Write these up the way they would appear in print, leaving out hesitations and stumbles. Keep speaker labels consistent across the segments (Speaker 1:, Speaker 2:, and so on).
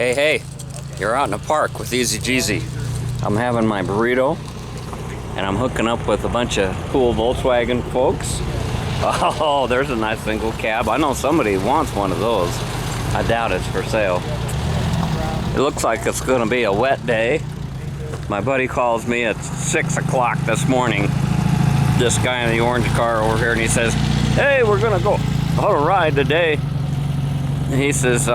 Speaker 1: Hey, you're out in the park with TheEZGZ. I'm having my burrito, and I'm hooking up with a bunch of cool Volkswagen folks. Oh, there's a nice single cab. I know somebody wants one of those. I doubt it's for sale. It looks like it's gonna be a wet day. My buddy calls me at 6 o'clock this morning. This guy in the orange car over here, and he says, hey, we're gonna go on a ride today. And he says,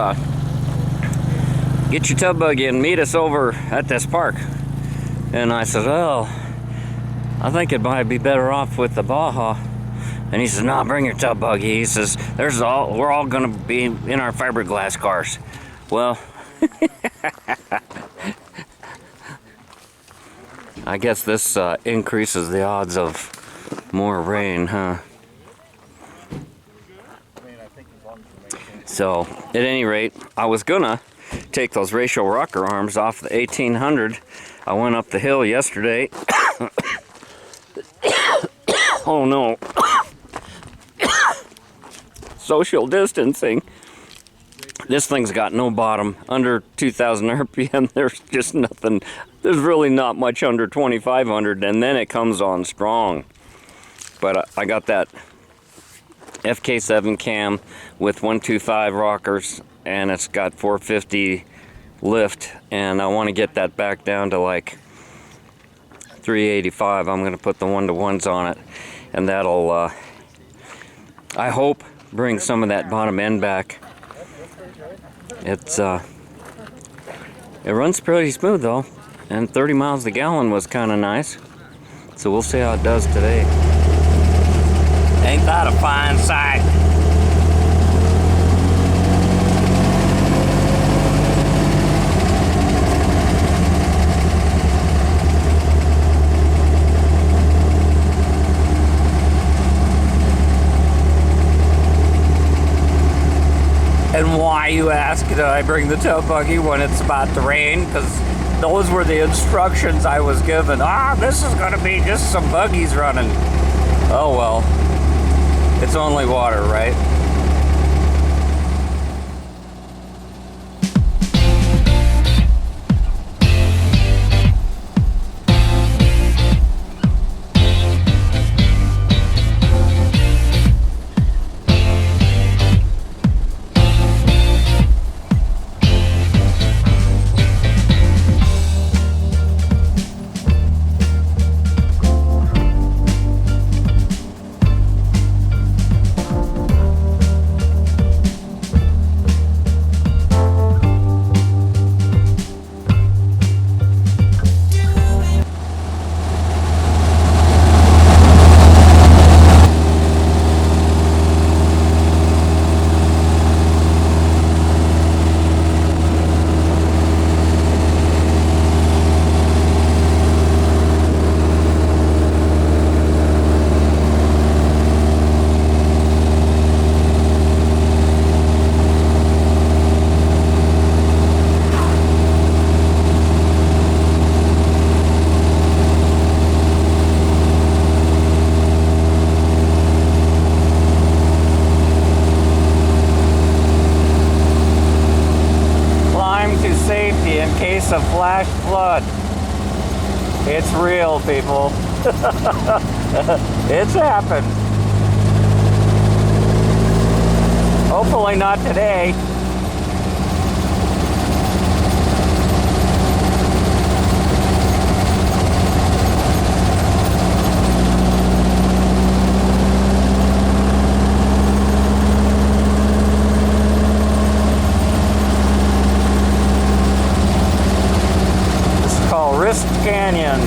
Speaker 1: get your tub buggy and meet us over at this park. And I said, well, I think it might be better off with the Baja. And he says, no, bring your tub buggy. He says, we're all gonna be in our fiberglass cars. Well, I guess this increases the odds of more rain, huh? So, at any rate, I was gonna take those ratio rocker arms off the 1800. I went up the hill yesterday. Oh no. Social distancing. This thing's got no bottom. Under 2,000 RPM, there's just nothing. There's really not much under 2,500, and then it comes on strong. But I got that FK7 cam with 125 rockers, and it's got 450 lift, and I want to get that back down to like 385. I'm going to put the 1-to-1s on it, and that'll, I hope, bring some of that bottom end back. It runs pretty smooth though, and 30 miles a gallon was kind of nice. So we'll see how it does today. Ain't that a fine sight? And why, you ask, did I bring the tow buggy when it's about to rain? Because those were the instructions I was given. This is going to be just some buggies running. Oh well, it's only water, right? Of flash flood. It's real, people. It's happened. Hopefully not today. Canyon.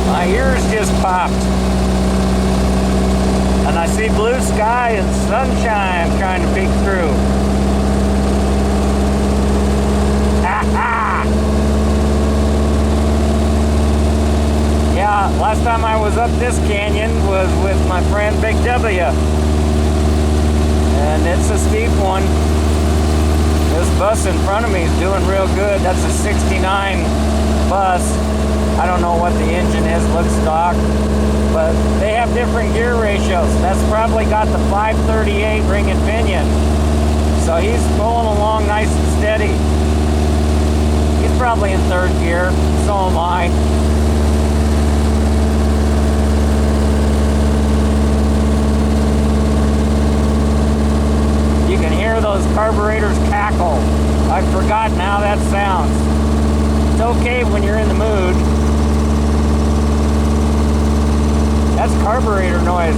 Speaker 1: My ears just popped. And I see blue sky and sunshine trying to peek through. Yeah, last time I was up this canyon was with my friend Big W. And and it's a steep one. This bus in front of me is doing real good. That's a 69 bus. I don't know what the engine is, looks stock, but they have different gear ratios. That's probably got the 538 ring and pinion. So he's rolling along nice and steady. He's probably in third gear, so am I. You can hear those carburetors cackle. I've forgotten how that sounds. It's okay when you're in the mood. That's carburetor noise.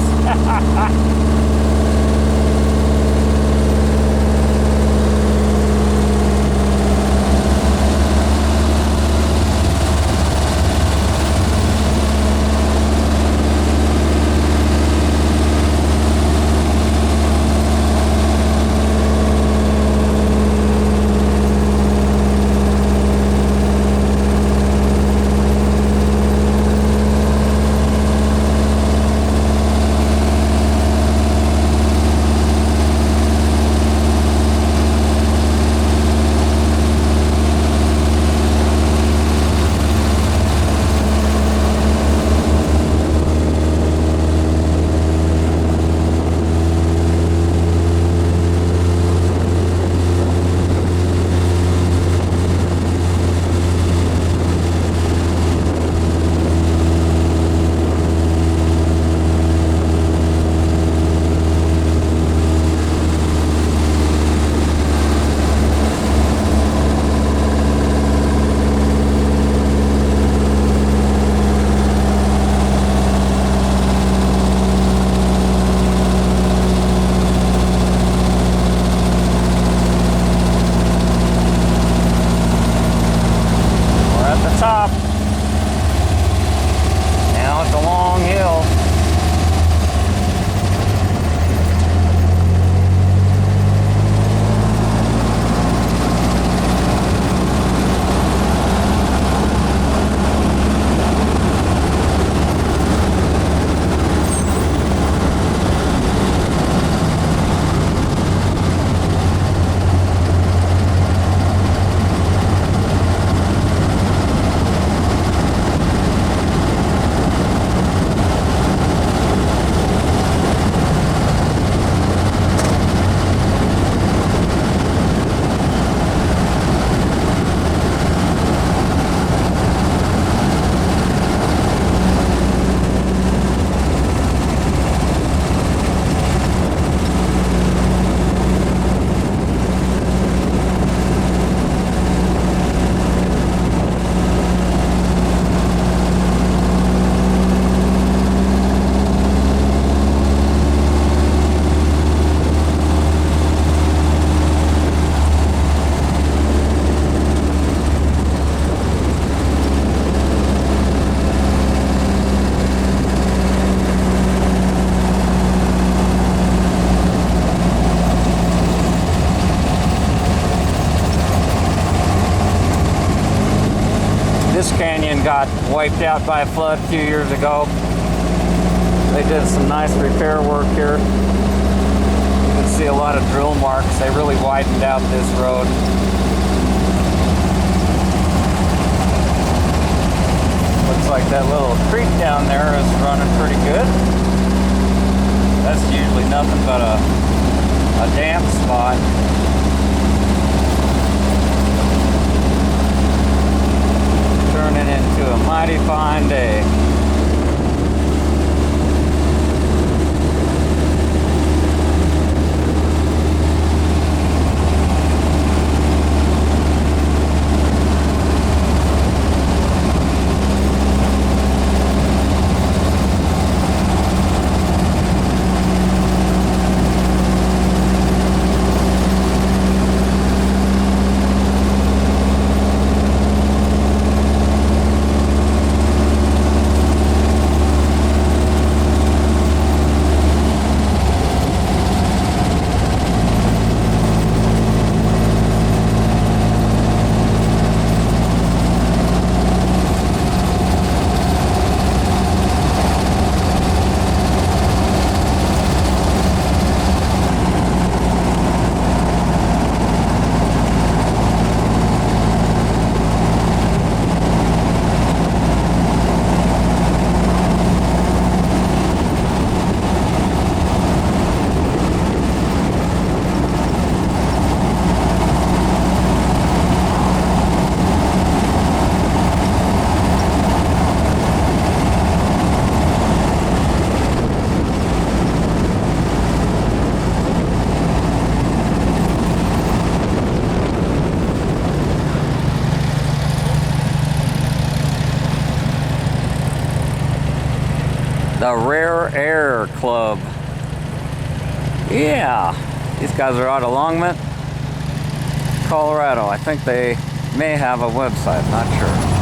Speaker 1: Top. Now it's a long hill. This canyon got wiped out by a flood a few years ago. They did some nice repair work here. You can see a lot of drill marks. They really widened out this road. Looks like that little creek down there is running pretty good. That's usually nothing but a damp spot. Turning into a mighty fine day. Club. Yeah, these guys are out of Longmont, Colorado. I think they may have a website, not sure.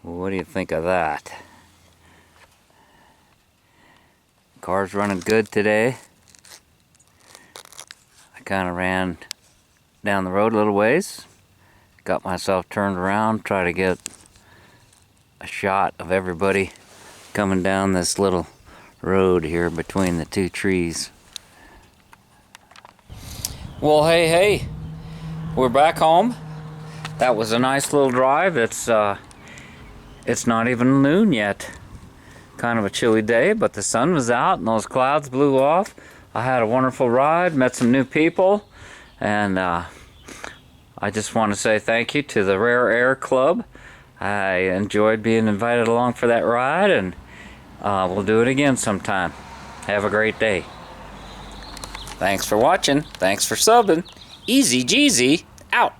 Speaker 1: What do you think of that? Car's running good today. I kind of ran down the road a little ways, got myself turned around, try to get a shot of everybody coming down this little road here between the two trees. Well, hey, we're back home. That was a nice little drive. It's not even noon yet. Kind of a chilly day, but the sun was out and those clouds blew off. I had a wonderful ride, met some new people, and I just want to say thank you to the Rare Air Club. I enjoyed being invited along for that ride, and we'll do it again sometime. Have a great day. Thanks for watching. Thanks for subbing. TheEZGZ out.